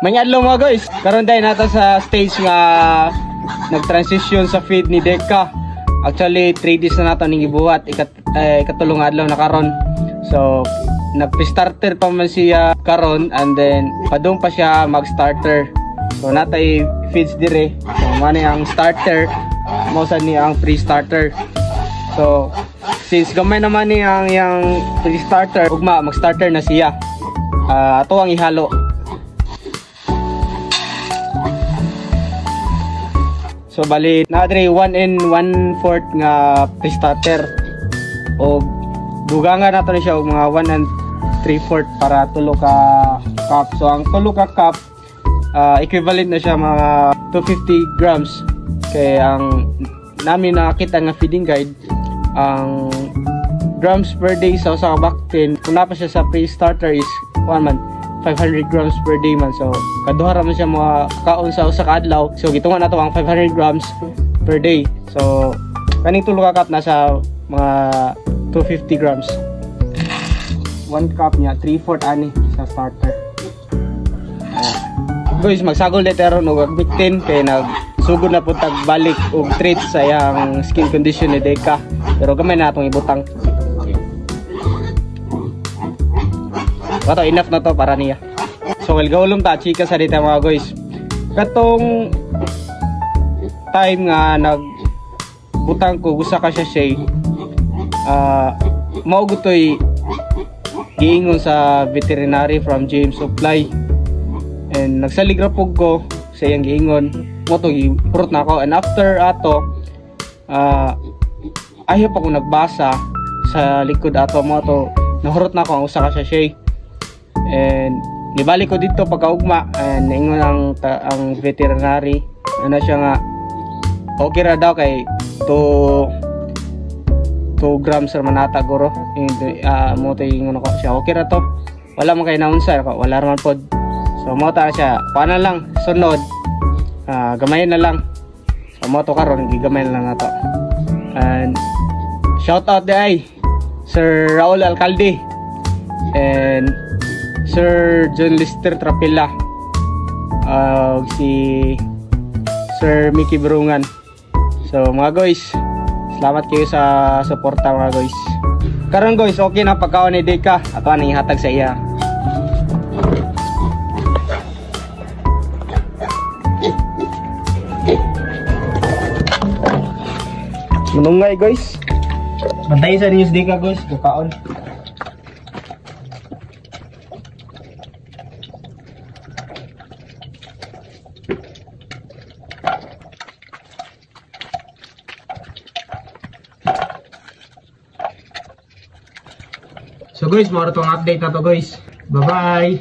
May adlaw mga guys. Karon dai nato sa stage nga nag-transition sa feed ni Deka. Actually 3 days na nato ning gibuhat, ikatulong adlaw na karon. So nag-starter pa man siya karon and then padung pa siya mag-starter. So natay feeds dire. So man ang starter, mo sa ni ang pre-starter. So since gamay naman ni ang yang pre-starter, ugma mag-starter na siya. Ato ang ihalo. So bali na dre 1 and 1/4 nga pre-starter. O dugangan nato na siya og mga 1 and 3/4 para tulo ka cup. So ang tulo ka cup equivalent na siya mga 250 grams. Kaya ang namin nakita nga feeding guide, ang grams per day sa usa ka bactin kung napa siya sa pre-starter is 500 grams per day man. So kaduha ra man siya mga kaon sa usa ka adlaw. So gitungan nato ang 500 grams per day. So kaning tulo ka cup nasa mga 250 grams. 1 cup niya 3/4 ani sa starter. Guys, magsagol dito ron og bactin kay nagsugod na pud tag balik og treat sa iyang skin condition ni Deka. Pero gamay na atong ibutang. Kato enough na to para niya. So gawlom ta chika sa dito mga guys. Katong time nga nagbutang ko gusa ka siya shay. Mao gutoy giingon sa veterinary from James Supply. And nagsalig ra pug ko sa iyang giingon. Mo to gipurot na ako and after ato ayaw pa ko nagbasa sa likod ato mo to nahurot na ako ang usa ka sachet. And nibalik ko dito pagkaugma and naingon ang veterinary ano siya nga okay ra daw kay 2 grams ra manata guro. Mo to ingon ako siya okay ra to, wala man kay naunsa ko, wala ra man pod. So mo ta siya paano lang sunod gamay na lang. So mo to karon gigamay na lang nato. And shout out day Sir Raul Alcalde and Sir John Lister Trapilla, si Sir Mickey Brungan. So mga guys, salamat kayo sa suporta mga guys. Karon guys, okay na pagkaon ni Deka. Ato nang ihatag sa iya. Manungay guys. Bantayin sa news Deka guys, kakaon. So guys, maro tong update na to guys. Bye bye.